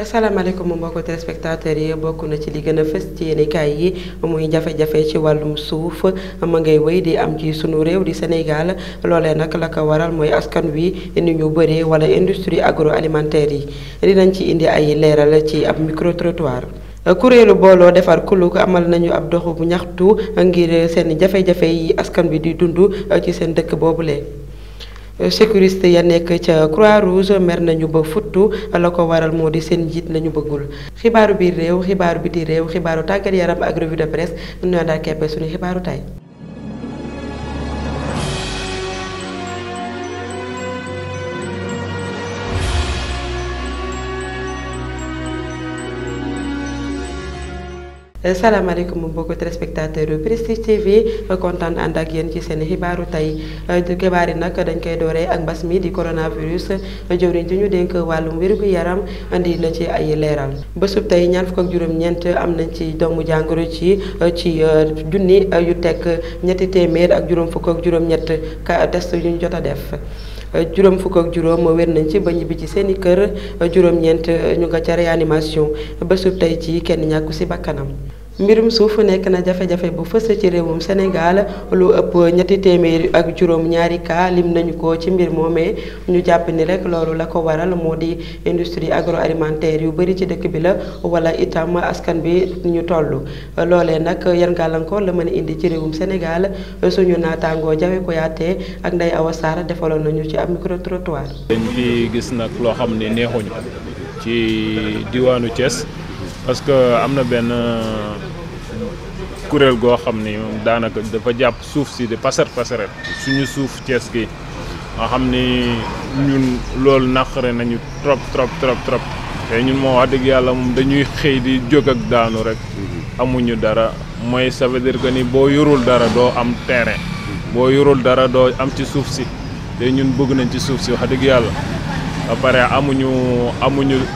asalaamaaleykum mbokki téléspectateurs yi bokk na ci li gën a fës ci yéenekaay yi muy jafe-jafe ci wàllum suuf ma ngay wéy di am ci sunu réew di Sénégal loolee nag la ko waral mooy askan wi ni ñu bëree wala industrie agroalimentaire yi dinañ ci indi ay leeral ci ab micro trottoir. kuréelu booloo defar kuluk amal nañu ab doxu bu ñaxtu ngir seen jafe-jafe yi askan bi di dund ci seen dëkk boobule. sécurité ya nekk ca Croix-Rouge mer nañu ba futtu la ko waral moo di seen njiit lañu bëggul xibaaru biir réew xibaaru biti réew xibaaru tàggat yaram ak revue de presse ñu daal keppe suñu xibaaru tay salaamaaleykum mbokki téléspectateur yu Prestige TV kontaan ànd ak yéen ci seen xibaaru tey xibaar yi nag dañ koy dooree ak mbas mi di coronavirus jëwriñ ji ñu dénk wàllum wérgu yaram andi na ci ay leeral bésub tey ñaar fukk ak juróom-ñeent am nañ ci doomu jàngoro ci junni yu teg ñetti téeméer ak juróom fukk ak juróom-ñett ka test yu ñu jot a def. juróom fukk ak juróom wér nañ ci ba ñibbi ci seeni kër juróom-ñeent ñu nga ca réanimation bésub tey ci kenn ñàkku ci bakkanam mbirum suuf nekk na jafe-jafe bu fës ci réewum Sénégal lu ëpp ñetti téeméer ak juróom ñaari cas lim nañu ko ci mbir moomee ñu jàpp ni rek loolu la ko waral moo di industrie agroalimentaire yu bari ci dëkk bi la wala itam askan bi ñu toll loolee nag yan gàllankoor la mën a indi ci réewum Sénégal suñu naataangoo Jawe Koyaate ak Ndeye Awa Sarr defaloon nañu ci ab micro trottoir. dañ fi gis nag loo xam ne neexuñu ci diwaanu Thiès. parce que am na benn kuréel goo xam ni daanaka dafa jàpp suuf si di pasar pasare suñu suuf Thiès gi nga xam ni ñun loolu naqare nañu trop te ñun moo wax dëgg yàlla moom dañuy xëy di jóg ak daanu rek amuñu dara mooy ça veut dire que ni boo yorul dara doo am terrain boo yorul dara doo am ci suuf si te ñun bëgg nañ ci suuf si wax dëgg yàlla ba pare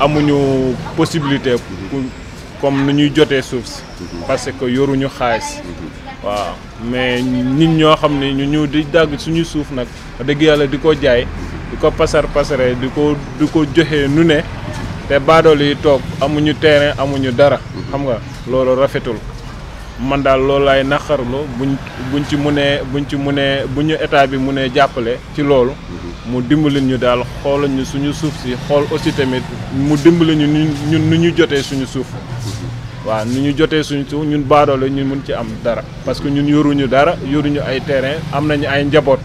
amuñu possibilité comme nu ñuy jotee suuf si parce que yoruñu xaalis waaw mais nit ñoo xam ne ñu ñëw di dagg suñu suuf nag wax dëgg yàlla di ko jaay di ko pasare di ko joxe nu ne te baadool yi toog amuñu terrain amuñu dara xam nga loolu rafetul man daal loolu lay naqarlu buñ ñu état bi mënee jàppale ci loolu mu dimbali ñu daal xoolal ñu suñu suuf si xool aussi tamit mu dimbali ñu ñun nu ñu jotee suñu suuf waaw nu ñu jotee suñu suuf ñun baadoole ñu mun ci am dara parce que ñun yoruñu dara yoruñu ay terrain am nañu ay njaboot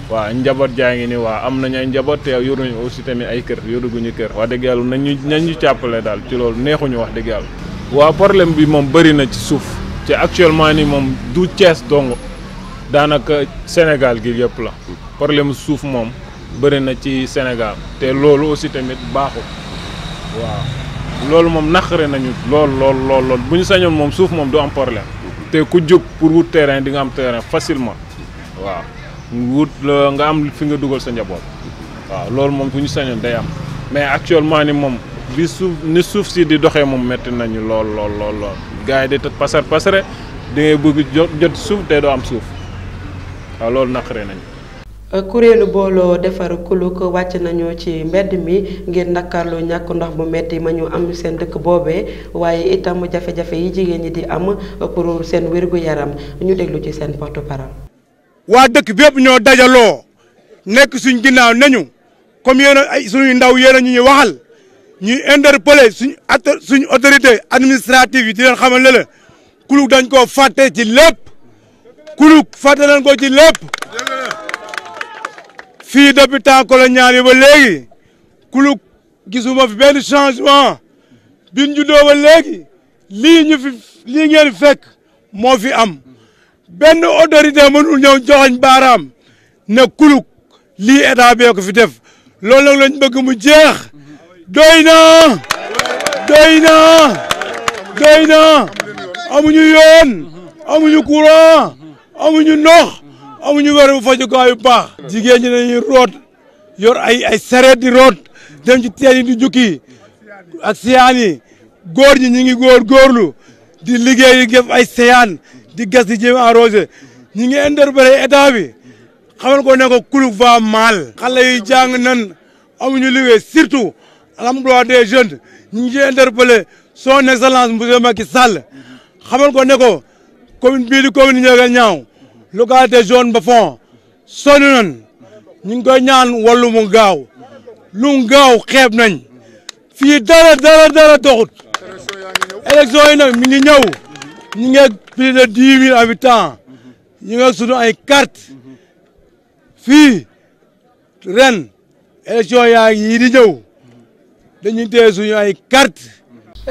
waaw njaboot jaa ngi ni waaw am nañu ay njaboot te yoruñu aussi tamit ay kër yoruguñu kër wax dëgg yàlla nañu jàppale daal ci loolu neexuñu wax dëgg yàlla. waaw problème bi moom bëri na ci suuf te actuellement ni moom du Thiès dong daanaka Sénégal gi yëpp la problème suuf moom bëri na ci Sénégal te loolu aussi tamit baaxul waaw loolu moom naqare nañu lool bu ñu sañoon moom suuf moom du am problème te ku jóg pour wut terrain di nga am terrain facilement waaw wut la nga am fi nga dugal sa njaboot waaw loolu moom bu ñu sañoon day am mais actuellement ni moom bi suuf si di doxee moom métti nañu lool gars yi di pasare di ngay bëgg jot suuf te doo am suuf waaw loolu naqare nañu. kuréelu booloo defar kuluk wàcc nañu ci mbedd mi ngir nakarlu ñàkk ndox bu metti ma ñu am seen dëkk boobee waaye itam jafe-jafe yi jigéen ñi di am pour seen wérgu yaram ñu déglu ci seen porte-parole. waa dëkk bépp ñoo dajaloo nekk suñ ginnaaw nañu comme yéen ay suñuy ndaw yéen ñu ñuy waxal ñuy interpeller suñ autorité administrative yi di leen xamal ne la kuluk dañ koo fàtte ci lépp kuluk fàtte nañ ko ci lépp. fii depuis temps colonial yi ba léegi kuluk gisuma fi benn changement biñ juddoo ba léegi lii ngeen fekk moo fi am benn autorité mënul ñëw joxañ baaraam ne kuluk lii état bee ko fi def loolu nag lañ bëgg mu jeex doy na amuñu yoon amuñu courant amuñu ndox amuñu wéru fajukaay yu baax jigéen ñi dañuy root yor ay sareet di root dem ci teen yi di jukki ak siyaan yi góor ñi ñi ngi góorlu di liggéey di def ay siyaan di gas di jéem arrosé ñi ngi interpellé état bi xamal ko ne ko kuluk va mal xale yi jàng nan amuñu liggéey surtout l'emploi des jeunes ñu ngi interpellé son excellence monsieur Macky Sall xamal ko ne ko commune bii di commune Ndiaganiao localité zone ba fond sonn nañ ñu ngi koy ñaan wàllu mu gaaw lu gaaw xeeb nañ fii dara doxut élection yi nag mi ngi ñëw ñu ngi plus de 10 000 habitants ñu ngi sunu ay carte fii ren élection yaa ngi di ñëw dañuy téye suñu ay carte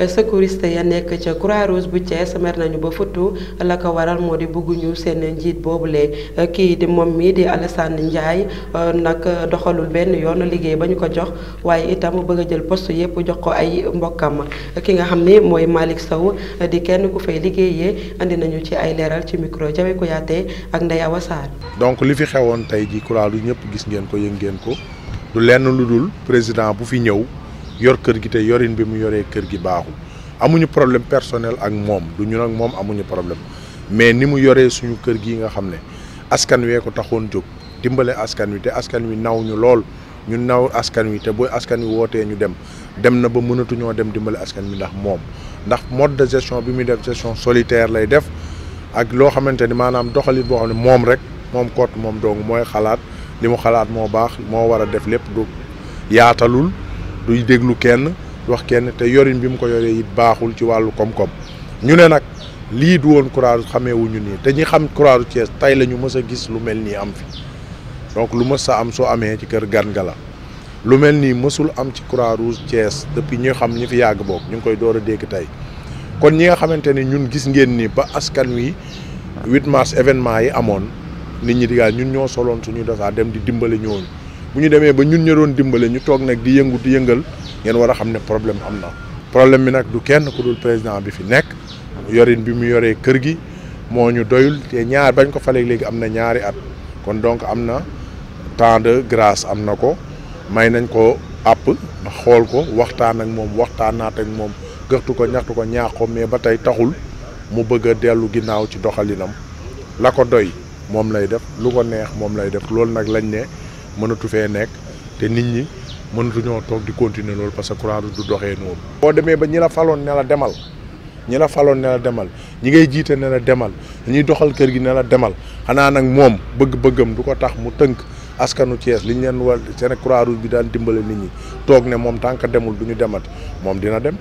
secouriste ya nekk ca Croix-Rouge bu Thiès mer nañu ba futtu la ko waral moo di bëgguñu seen njiit boobule kii di moom mi di Alassane Ndiaye nag doxalul benn yoon liggéey ba ñu ko jox waaye itam bëgg a jël poste yëpp jox ko ay mbokkam ki nga xam ni mooy Malick Sow di kenn ku fay liggéeyee andi nañu ci ay leeral ci micro Jawe Kouyaté ak Ndeye Awa Sarr. donc li fi xewoon tey ji Croix-Rouge ñëpp gis ngeen ko yëg ngeen ko du lenn lu dul président bu fi ñëw. yor kër gi te yorin bi mu yoree kër gi baaxul amuñu problème personnel ak moom du ñu nag moom amuñu problème mais ni mu yoree suñu kër gi nga xam ne askan wee ko taxoon jóg dimbale askan wi te askan wi naw ñu lool ñu naw askan wi te booy askan wi wootee ñu dem na ba mënatuñoo dem dimbale askan wi ndax mode de gestion bi muy def gestion solitaire lay def ak loo xamante ni maanaam doxalin boo xam ne moom rek moom kot moom dong mooy xalaat li mu xalaat moo baax moo war a def lépp du yaatalul duy déglu kenn wax kenn te yorin bi mu ko yoree it baaxul ci wàllu koom-koom ñu ne nag lii du woon Croix-Rouge xameewuñu nii te ñi xam Croix-Rouge Thiès tey la ñu mës a gis lu mel nii am fi donc lu mës sa am soo amee ci kër gan ga la lu mel nii mësul am ci Croix-Rouge Thiès depuis ñu xam ñi fi yàgg boog ñu ngi koy door a dégg tey kon ñi nga xamante ni ñun gis ngeen ni ba askan wi 8 mars événement yi amoon nit ñi digaal ñun ñoo soloon suñu dosaa dem di dimbale ñooñu bu ñu demee ba ñun ñu doon dimbale ñu toog nag di yëngal ngeen war a xam ne problème am na problème bi nag du kenn ku dul président bi fi nekk yorin bi mu yoree kër gi moo ñu doyul te ñaar bañ ko falee léegi am na ñaari at kon donc am na temps de grâce am na ko may nañ ko àpp xool ko waxtaan ak moom waxtaanaat ak moom gëxtu ko ñaxtu ko ñaax ko mais ba tey taxul mu bëgg a dellu ginnaaw ci doxalinam la ko doy moom lay def lu ko neex moom lay def loolu nag lañ ne mënatu fee nekk te nit ñi mënatuñoo toog di continuer loolu parce que Croix-Rouge du doxee noonu. boo demee ba ñi la faloon ne la demal ñi ngay jiite ne la demal ñuy doxal kër gi ne la demal xanaa nag moom bëgg-bëggam du ko tax mu tënk askanu Thiès li ñu leen war seen Croix-Rouge bi daan dimbale nit ñi toog ne moom tant que demul du ñu demat moom dina dem.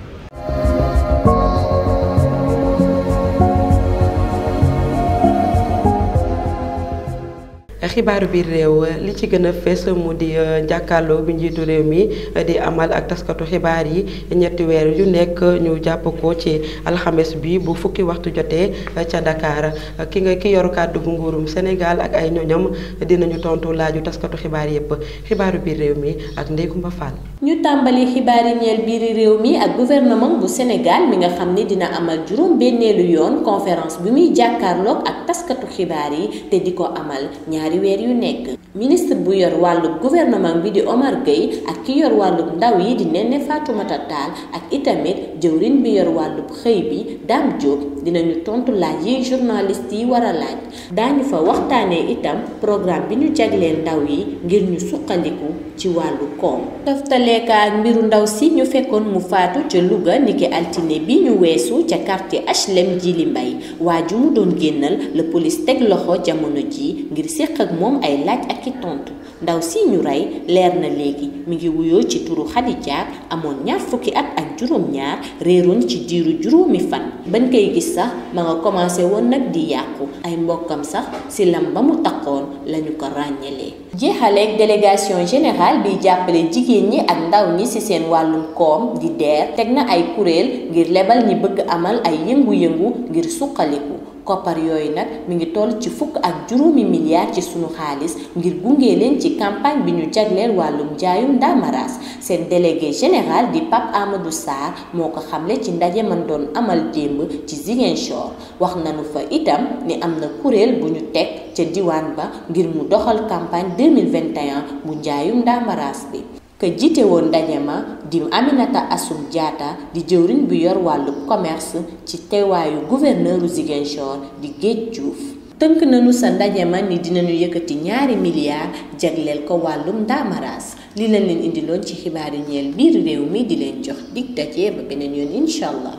xibaaru biir réew li ci gën a fees mu di jàkkaarloo bi njiitu réew mi di amal ak taskatu xibaar yi ñetti weer yu nekk ñu jàpp ko ci alxames bi bu fukki waxtu jotee ca Dakar ki yor kàddu bu nguurum Sénégal ak ay ñoñam dinañu tontu laaju taskatu xibaar yépp xibaaru biir réew mi ak Ndeye Coumba Fall. ñu tàmbali xibaar yi ñeel biir réew mi ak gouvernement bu Sénégal mi nga xam ne dina amal juróom benneelu yoon conférence bi muy jàkkaarloog ak taskatu xibaar yi te di ko amal ñaari weer yu nekk. ministre bu yor wàllu gouvernement bi di Omar Gueye ak ki yor wàllu ndaw yi di Néné Fatoumata Tall ak itamit jëwriñ bi yor wàllu xëy bi Dame Diop dinañu tontu laaj yi journaliste yi war a laaj. daañu fa waxtaanee itam programme bi ñu jagleel ndaw yi ngir ñu suqaliku ci wàllu koom. toftaleeka ak mbiru ndaw si ñu fekkoon mu faatu ca Louga niki altine bi ñu weesu ca quartier HLM Djily Mbaye waa ju mu doon génnal la police teg loxo jamono ji ngir séq ak moom ay laaj ak i tontu ndaw si ñu rey leer na léegi mi ngi wuyoo ci turu Khadija amoon 20 fukki at ak juróom-ñaar réeroon ci diiru juróomi fan bañ koy gis sax ma nga commencé woon nag di yàqu ay mbokkam sax si lam ba mu takkoon lañu ko ràññelee. jeexaleeg délégation générale bi jàppale jigéen ñi ak ndaw ñi ci seen wàllum koom di DER teg na ay kuréel ngir lebal ñi bëgg amal ay yëngu-yëngu ngir suqaliku koppar yooyu nag mi ngi toll ci 17 milliards ci sunu xaalis ngir gunge leen ci campagne bi ñu jagleel wàllum jaayum ndamaraas seen délégué général di Pape Amadou Sarr moo ko xamle ci ndaje man doon amal démb ci Ziguinchor wax nañu fa itam ni am na kuréel bu ñu teg ca diwaan ba ngir mu doxal campagne 2021 bu njaayum ndamaraas bi. ka jiite woon ndaje ma di Aminata Assoum Diatta di jëwriñ bi yor wàllu commerce ci teewaayu gouverneur u Ziguinchor di Géej Diouf tënk nañu sa ndaje ma ni dinañu yëkkati 2 milliards jagleel ko wàllum ndamaraas li lañ leen indiloon ci xibaar yi ñeel biir réew mi di leen jox dig daje ba beneen yoon incha allah.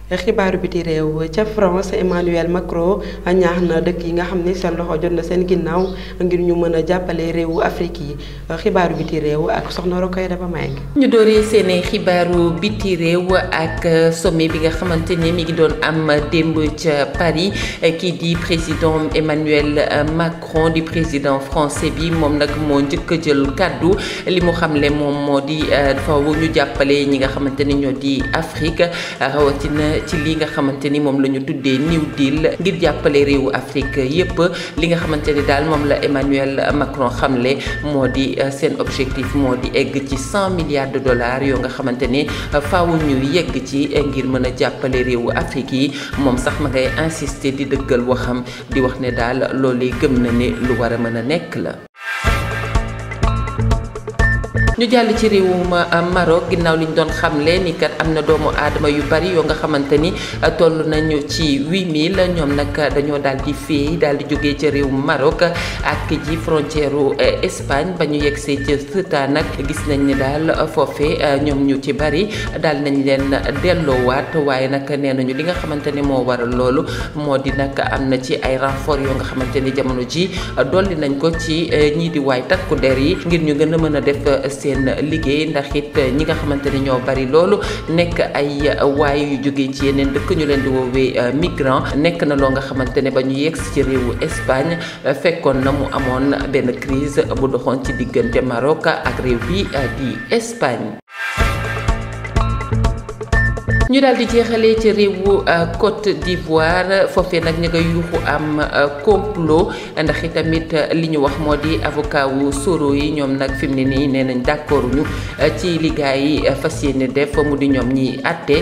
xibaaru biti réew ca France Emmanuel Macron ñaax na dëkk yi nga xam ni seen loxo jot na seen ginnaaw ngir ñu mën a jàppale réewu Afrique yi xibaaru biti réew ak soxna Rokhaya Daba Mbengue. ñu dooree seen xibaaru biti réew ak sommet bi nga xamante ne mi ngi doon am démb ca Paris kii di président Emmanuel Macron di président français bi moom nag moo njëkk a jël kàddu li mu xamle moom moo di faw ñu jàppale ñi nga xamante ne ñoo di Afrique rawatina ci li nga xamante ni moom la ñu tuddee New Deal ngir jàppale réewu Afrique yépp li nga xamante ni daal moom la Emmanuel Macron xamle moo di seen objectif moo di egg ci 100 milliards de dollars yoo nga xamante ni faaw ñu yegg ci ngir mën a jàppale réewu Afrique yi moom sax ma ngay insister di dëggal waxam di wax ne daal loolee gëm na ne lu war a mën a nekk la. ñu jàll ci réewum Maroc ginnaaw li ñu doon xamle ni kat am na doomu aadama yu bari yoo nga xamante ni toll nañu ci 8000 ñoom nag dañoo daal di féey daal di jógee ca réewum Maroc ak ji frontière Espagne ba ñu yegsee ca Ceuta nag gis nañ ni daal foofe ñoom ñu ci bari daal nañ leen delloowaat waaye nag nee nañu li nga xamante ni moo waral loolu moo di nag am na ci ay renfort yoo nga xamante ni jamono ji dolli nañ ko ci ñii di waay takku der yi ngir ñu gën a mën a def seen liggéey ndax it ñi nga xamante ni ñoo bari loolu nekk ay waay yu jógee ci yeneen dëkk ñu leen di woowee migrant nekk na loo nga xamante ne ba ñu yegsi ci réewu Espagne fekkoon na mu amoon benn crise bu doxoon ci diggante Maroc ak réew bi di Espagne. ñu daal di jeexalee ci réewu Côte d'Ivoire foofee nag ñu nga yuuxu am complot ndax itamit li ñu wax moo di avocat wu Soro yi ñoom nag fi mu ne nii nee nañ d'accord ñu ci liggéey yi fas yéene def mu di ñoom ñi àtte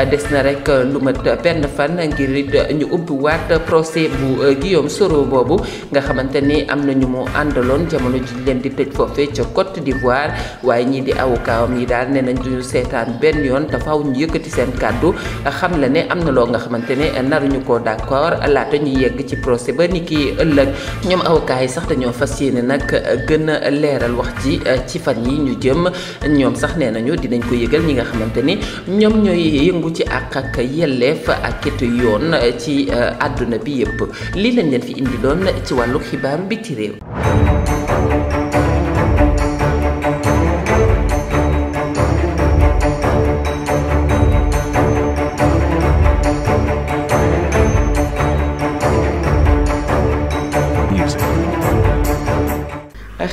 des na rek lu mat benn fan ngir it ñu ubbiwaat procès bu Guillaume Soro boobu nga xamante ni am na ñu mu àndaloon jamono ji leen di tëj foofee ca Côte d'Ivoire waaye ñii di avocat am yi daal nee nañ duñu seetaan benn yoon te faaw ñu yëkkati seen kàddu xam la ne am na loo nga xamante ne naruñu ko d'accord laata ñuy yegg ci procès ba ni ki ëllëg ñoom avocat yi sax dañoo fas yéene nag gën a leeral wax ji ci fan yi ñu jëm ñoom sax nee nañu dinañ ko yëgal ñi nga xamante ni ñoom ñooy yëngu ci àq ak yelleef ak it yoon ci àdduna bi yépp lii lañ leen fi indi doon ci wàllu xibaaru biti réew.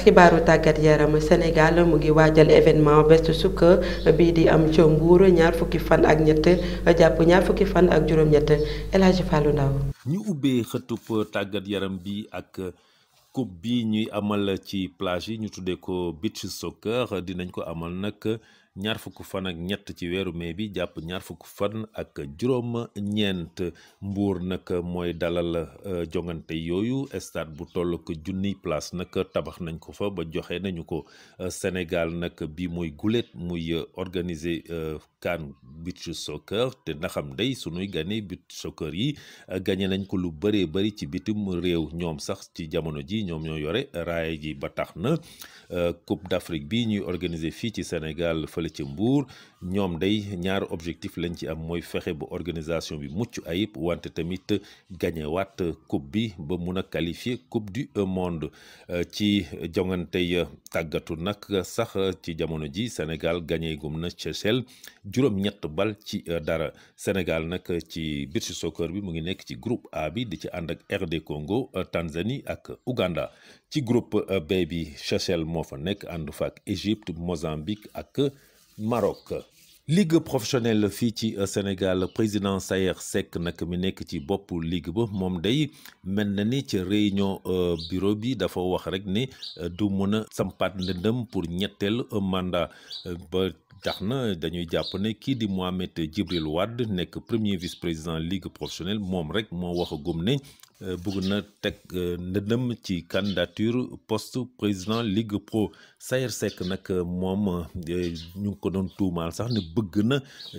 xibaaru tàggat yaram Sénégal mu ngi waajal événement Best Soccer bii di am ca Mbour ñaar fukki fan ak ñett jàpp ñaar fukki fan ak juróom-ñett El Hadji Fallou Ndaw ñu ubbee xëtub tàggat yaram bi ak coupe bi ñuy amal ci plage yi ñu tuddee ko beach soccer dinañ ko amal nag ñaar fukk fan ak ñett ci weeru mai bi jàpp ñaar fukk fan ak juróom ñeent Mbuur nag mooy dalal jongante yooyu stade bu toll ko junniy place nag tabax nañ ko fa ba joxe nañu ko Sénégal nag bi mooy guléet muy organiser CAN beach soccer te ndaxam day sunuy gane beach soccer yi gagné nañ ko lu bëree bëri ci bitim réew ñoom sax ci jamono ji ñoom ñoo yore raaya ji ba tax na Coupe d'Afrique bi ñuy organiser fii ci Sénégal fële ci Mbour ñoom day ñaari objectif lañ ci am mooy fexe ba organisation bi mucc ayib wante tamit gagné waat coupe bi ba mun a qualifier coupe du monde ci jongantey tàggatu nag sax ci jamono ji Sénégal gagné gum na Seychelles juróom-ñett bal ci dara Sénégal nag ci beach soccer bi mu ngi nekk ci groupe A bi di ci ànd ak RD Congo Tanzanie ak Ouganda ci groupe B bi Seychelles moo fa nekk ànd fa ak Égypte Mozambique ak Maroc. Ligue professionnelle fii ci Sénégal président Sayer Seck nag mi nekk ci bopp ligue ba moom day mel na ni ci réunion bureau bi dafa wax rek ni du mën a sampaat ndëndëm pour ñetteel mandat ba tax na dañuy jàpp ne kii di Mohamed Djibril Wade nekk premier vice-président ligue professionnelle moom rek moo wax gum ne bëgg na teg ndëndëm ci candidature poste président Ligue Pro. Sayer Seck nag moom ñu ngi ko doon tuumaal sax ne bëgg na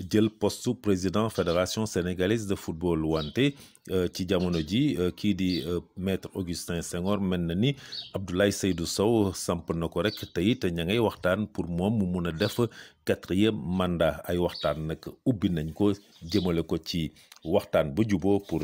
jël poste président fédération sénégalaise de football wante ci jamono ji kii di maître Augustin Senghor mel na ni Abdoulaye Seydou Sow samp na ko rek te it ña ngay waxtaan pour moom mu mun a def 4e mandat. ay waxtaan nag ubbi nañ ko jëmale ko ci waxtaan ba juboo pour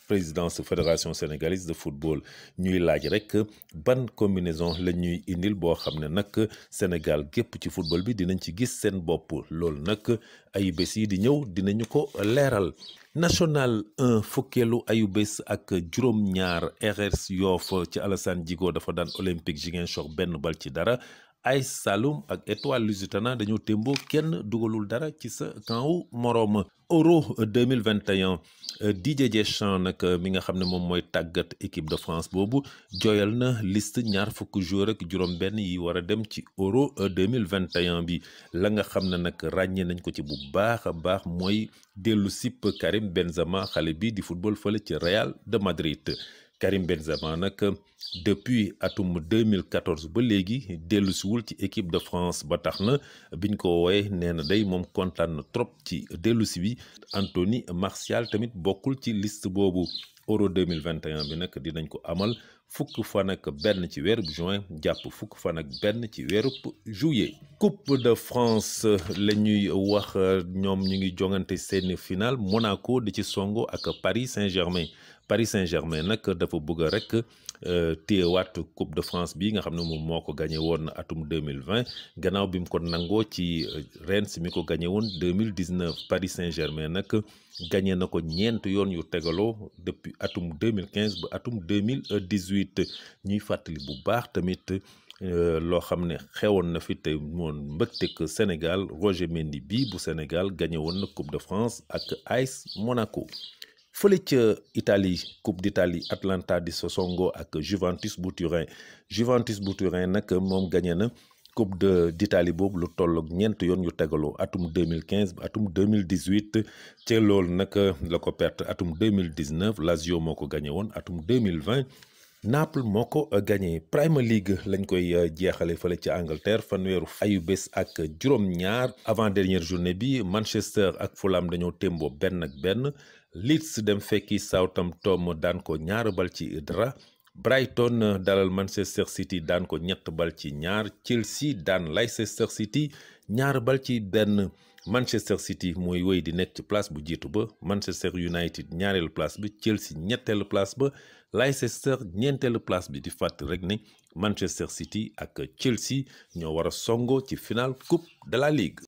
présidence fédération sénégalaise de football. ñuy laaj rek ban combinaison la ñuy indil boo xam ne nag Sénégal gépp ci football bi dinañ ci gis seen bopp. loolu nag ayu bés yi di ñëw dinañu ko leeral. national 1 fukkeelu ayu bés ak juróom-ñaar RS Yoff ci Alassane Djigo dafa daan Olympique Ziguinchor 1-0. AS Saloum ak Étoile Lusitana dañoo témboo kenn dugalul dara ci sa camp moroom. Euro 2021 Didier Deschamps nag mi nga xam ne moom mooy tàggat équipe de France boobu jooyal na liste 20 joueurs ak juróom-benn yi war a dem ci Euro 2021 bi. la nga xam ne nag ràññee nañ ko ci bu baax a baax mooy dellu sipp Karim Benzema xale bi di football fële ci Real de Madrid. Karim Benzema nag depuis atum 2014 ba léegi dellusiwul ci équipe de France ba tax na biñ ko wooye nee na day moom kontaan na trop ci dellusi bi. Anthony Martial tamit bokkul ci liste boobu. Euro 2021 bi nag dinañ ko amal 1 ci weerub juin jàpp 1 ci weerub juillet. Coupe de France la ñuy wax ñoom ñu ngi jongante seen final Monaco di ci songo ak Paris Saint-Germain. Paris Saint-Germain nag dafa bëgg rek téyewaat Coupe de France bi nga xam ne moom moo ko gagné woon atum 2020 gannaaw bi mu ko nangoo ci Reims mi ko gagné woon 2019. Paris Saint-Germain nag gagné na ko 4 yoon yu tegaloo depuis atum 2015 ba atum 2018. ñuy fàttali bu baax tamit loo xam ne xewoon na fi te moom mbëgteeg Sénégal Roger Mendy bi bu Sénégal gagné woon na Coupe de France ak AS Monaco. fële ca Italie Coupe d'Italie Atalanta di songo ak Juventus bu Turin. Juventus bu Turin nag moom gagné na Coupe d'Italie boobu lu tolloog 4 yoon yu tegaloo atum 2015 ba atum 2018 ca loolu nag la ko perte atum 2019 Lazio moo ko gagné woon atum 2020 Naples moo ko gagné. Premier League lañ koy jeexale fële ci Angleterre fanweeru ayu bés ak juróom-ñaar avant dernière journée bi Manchester ak Fulham dañoo témboo 1-1. Leeds dem fekki Southampton daan ko 2-0. Brighton dalal Manchester City daan ko 3-2. Chelsea daan Leicester City 2-1. Manchester City mooy wéy di nekk ci place bu jiitu ba. Manchester United ñaareelu place bi. Chelsea ñetteelu place ba. Leicester ñeenteelu place bi. di fàttali rek ne Manchester City ak Chelsea ñoo war a songo ci final Coupe de la Ligue.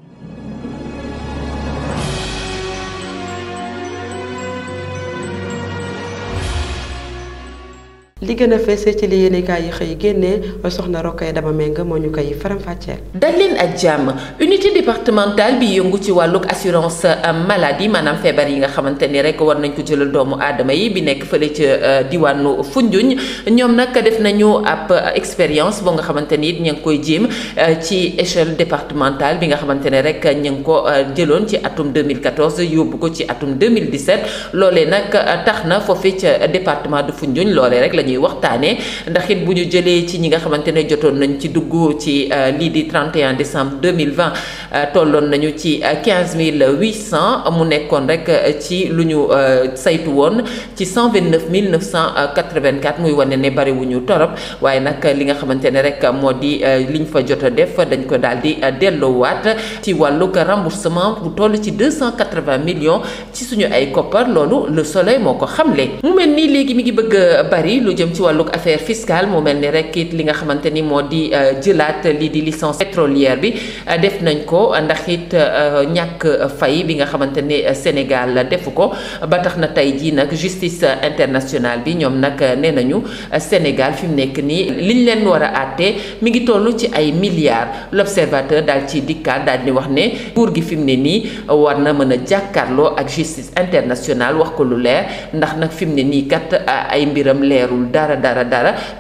li gën a fees ci li yéenekaay yi xëy génnee soxna Rokhaya Daba Mbengue moo ñu koy faram-fàcceel. dal leen ak jàmm unité départementale bi yëngu ci wàllug assurance maladie maanaam feebar yi nga xamante ni rek war nañ ko jëlal doomu aadama yi bi nekk fële ca diwaanu Foundiougne ñoom nag def nañu ab expérience boo nga xamante ni it ña ngi koy jéem ci échelle départementale bi nga xamante ne rek ña ngi ko jëloon ci atum 2014 yóbbu ko ci atum 2017 loolee nag tax na foofee ca département de Foundiougne loolee rek ñuy waxtaanee ndax it bu ñu jëlee ci ñi nga xamante ne jotoon nañ ci dugg ci lii di 31 décembre 2020 tolloon nañu ci 15 800 mu nekkoon rek ci lu ñu saytu woon ci 129 984 muy wane ne bariwuñu torop waaye nag li nga xamante ne rek moo di liñ fa jot a def dañ ko daal di delloowaat ci wàllug remboursement bu toll ci 280 millions ci suñu ay koppar loolu Le Soleil moo ko xamle mu mel ni léegi mi ngi bëgg bari lu jëm ci wàllug affaire fiscale mu mel ni rek it li nga xamante ni moo di jëlaat lii di licence pétrolière bi def nañ ko ndax it ñàkk fay bi nga xamante ni Sénégal defu ko ba tax na tey jii nag justice internationale bi ñoom nag nee nañu Sénégal fi mu nekk nii liñ leen war a àtte mi ngi toll ci ay milliards l'observateur daal ci dikkaat daal di wax ne nguur gi fi mu ne nii war na mën a jàkkaarloo ak justice internationale wax ko lu leer ndax nag fi mu ne nii kat ay mbiram leerul dara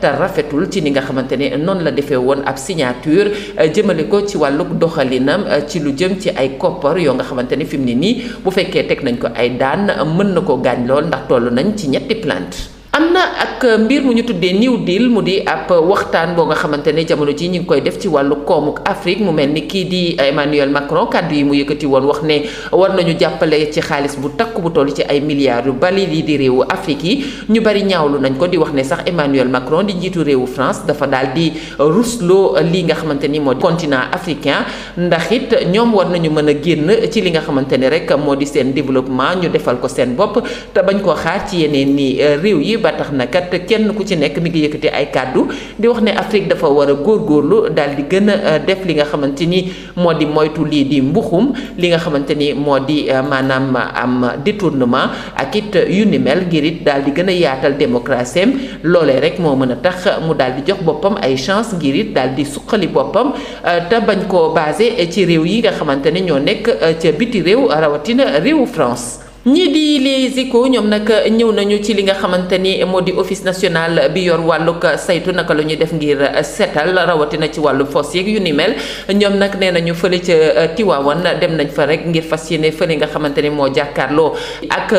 te rafetul ci ni nga xamante ne noonu la defee woon ab signature jëmale ko ci wàllug doxalinam ci lu jëm ci ay koppar yoo nga xamante ne fi mu ne nii bu fekkee teg nañ ko ay daan mën na ko gaañ lool ndax toll nañ ci 3 plainte am na ak mbir mu ñu tuddee New Deal mu di ab waxtaan boo nga xamante ne jamono ji ñu ngi koy def ci wàllu koomuk Afrique mu mel ni kii di Emmanuel Macron kàddu yi mu yëkkati woon wax ne war nañu jàppale ci xaalis bu takku bu toll ci ay milliards yu bari lii di réewu Afrique yi ñu bari ñaawlu nañ ko di wax ne sax Emmanuel Macron di njiitu réewu France dafa daal di rusloo lii nga xamante ni moo di continent africain ndax it ñoom war nañu mën a génn ci li nga xamante ne rek moo di seen développement ñu defal ko seen bopp te bañ koo xaar ci yeneen ni réew yi ba tax na kat kenn ku ci nekk mi ngi yëkkati ay kàddu di wax ne Afrique dafa war a góorgóorlu daal di gën a def li nga xamante ni moo di moytu lii di mbuxum li nga xamante ni moo di maanaam am détournement ak it yu ni mel ngir it daal di gën a yaatal démocratie am loolee rek moo mën a tax mu daal di jox boppam ay chance ngir it daal di suqali boppam te bañ koo basé ci réew yi nga xamante ne ñoo nekk ca biti réew rawatina réewu France. ñii di les Échos ñoom nag ñëw nañu ci li nga xamante ni moo di office national bi yor wàllug saytu naka la ñuy def ngir seetal rawatina ci wàllu fosse yeeg yu ni mel ñoom nag nee nañu fële ca Tiwaawan dem nañ fa rek ngir fas yéene fële nga xamante ni moo jàkkaarloo ak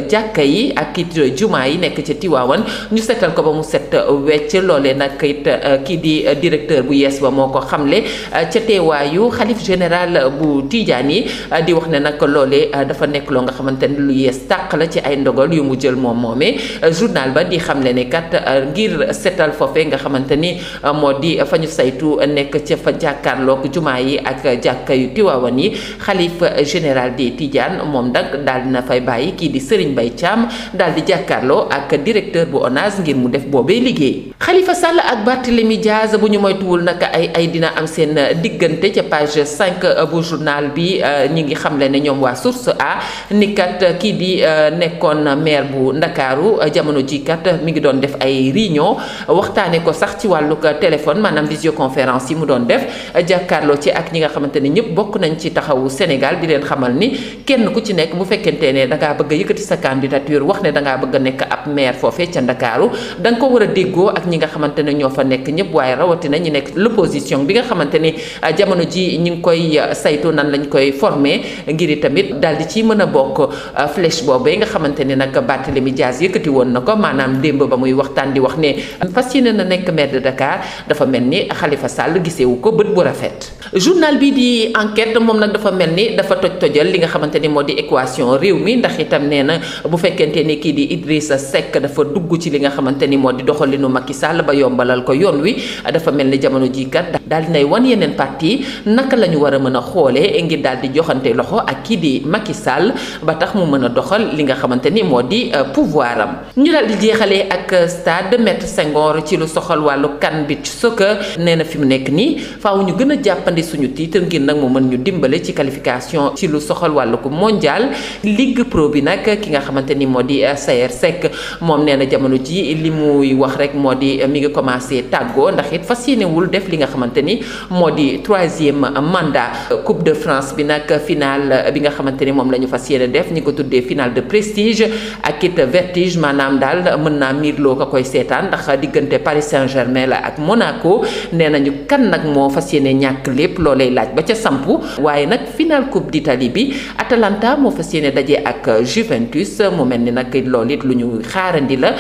jàkka yi ak it jumaa yi nekk ca Tiwaawan ñu seetal ko ba mu set wecc loolee nag it kii di directeur bu yees ba moo ko xamle ca teewaayu xalif général bu Tijaan yi di wax ne nag loolee dafa nekk loo nga xamante ni lu yees tàq la ci ay ndogal yu mu jël moom moomee journal ba di xamle ne kat ngir setal foofe nga xamante ni moo di fa ñu saytu nekk ca fa jàkkaarloog jumaa yi ak jàkka yu Tiwaawan yi xalif général di Tidiane moom nag daal dina fay bàyyi kii di Serigne Mbaye Thiam daal di jàkkaarloo ak directeur bu ONAS ngir mu def boobee liggéey. Khalifa Sall ak Barthélémy Diaz bu ñu moytuwul nag ay dina am seen diggante ca page 5 bu journal bi ñi ngi xamle ne ñoom waa Source A ni kat kii di nekkoon maire bu Ndakaaru jamono ji kat mi ngi doon def ay réunion waxtaane ko sax ci wàllu téléphone maanaam visioconférence yi mu doon def jàkkaarloo ci ak ñi nga xamante ne ñëpp bokk nañ ci taxawu Sénégal di leen xamal ni kenn ku ci nekk bu fekkente ne dangaa bëgg a yëkkati sa candidature wax ne dangaa bëgg a nekk ab maire foofee ca Ndakaaru da nga ko war a déggoo ak ñi nga xamante ne ñoo fa nekk ñëpp waaye rawatina ñi nekk l'opposition bi nga xamante ni jamono ji ñi ngi koy saytu nan lañ koy former ngir tamit daal di ci mën a bokk flèche boobee nga xamante ni nag Barthélémy Diaz yëkkati woon na ko maanaam démb ba muy waxtaan di wax ne fas yéene na nekk maire de Dakar dafa mel ni Khalifa Sall gisewu ko bët bu rafet. journal bi di enquête moom nag dafa mel ni dafa tojal li nga xamante ni moo di équation réew mi ndax itam nee na bu fekkente ni kii di Idrissa Seck dafa dugg ci li nga xamante ni moo di doxalinu Macky Sall ba yombalal ko yoon wi dafa mel ni jamono jii kat daal dinay wan yeneen parti naka la ñu war a mën a xoolee ngir daal di joxante loxo ak kii di Macky Sall ba tax mu mën a doxal li nga xamante ni moo di pouvoir am. ñu daal di jeexalee ak stade Maître Senghor ci lu soxal wàllu CAN Beach Soccer nee na fi mu nekk nii faaw ñu gën a jàppandi suñu titre ngir nag mu mën ñu dimbale ci qualification ci lu soxal wàllu ko mondial Ligue Pro bi nag ki nga xamante ni moo di Sayer Seck moom nee na jamono ji li muy wax rek moo di mi ngi commencé tàggoo ndax it fas yéenewul def li nga xamante ni moo di 3e mandat Coupe de France bi nag finale bi nga xamante ni moom la ñu fas yéene def ñi ko tuddee finale de prestige ak it vertige maanaam daal mën naa miirloo ko koy seetaan ndax diggante Paris Saint-Germain la ak Monaco nee nañu kan nag moo fas yéene ñàkk lépp loolay laaj ba ca sampu waaye nag finale Coupe d'Italie bi Atalanta moo fas yéene daje ak Juventus mu mel ni nag loolu it lu ñu xaarandi la.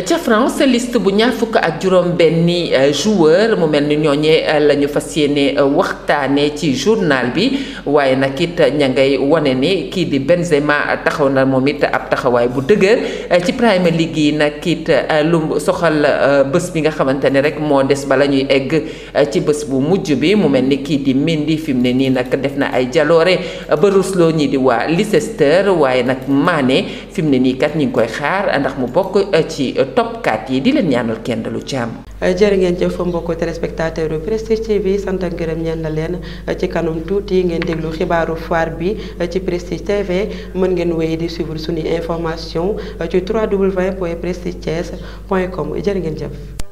ca France liste bu ñaar fukk ak juróom benni joueur mu mel ni ñooñee la ñu fas yéene waxtaane ci journal bi waaye nag it ña ngay wane ni kii di Benzema taxaw na moom it ab taxawaay bu dëgër ci Premier League yi nag it lu soxal bés bi nga xamante ne rek moo des bala ñuy egg ci bés bu mujj bi mu mel ni kii di Mendy fi mu ne nii nag def na ay jaloore ba rusloo ñi di waa Leicester waaye nag Mané fi mu ne nii kat ñi ngi koy xaar ndax mu bokk ci top 4 yi di leen ñaanal kenn dalu jàmm. jërë ngeen jëf mbokku téléspectateur yu Prestige TV sant ak ngërëm ñeen la leen ci kanam tuuti ngeen déglu xibaaru foire bi ci Prestige TV mën ngeen wéy di suivre suñu information ci www.prestigethies.com jërë ngeen jëf.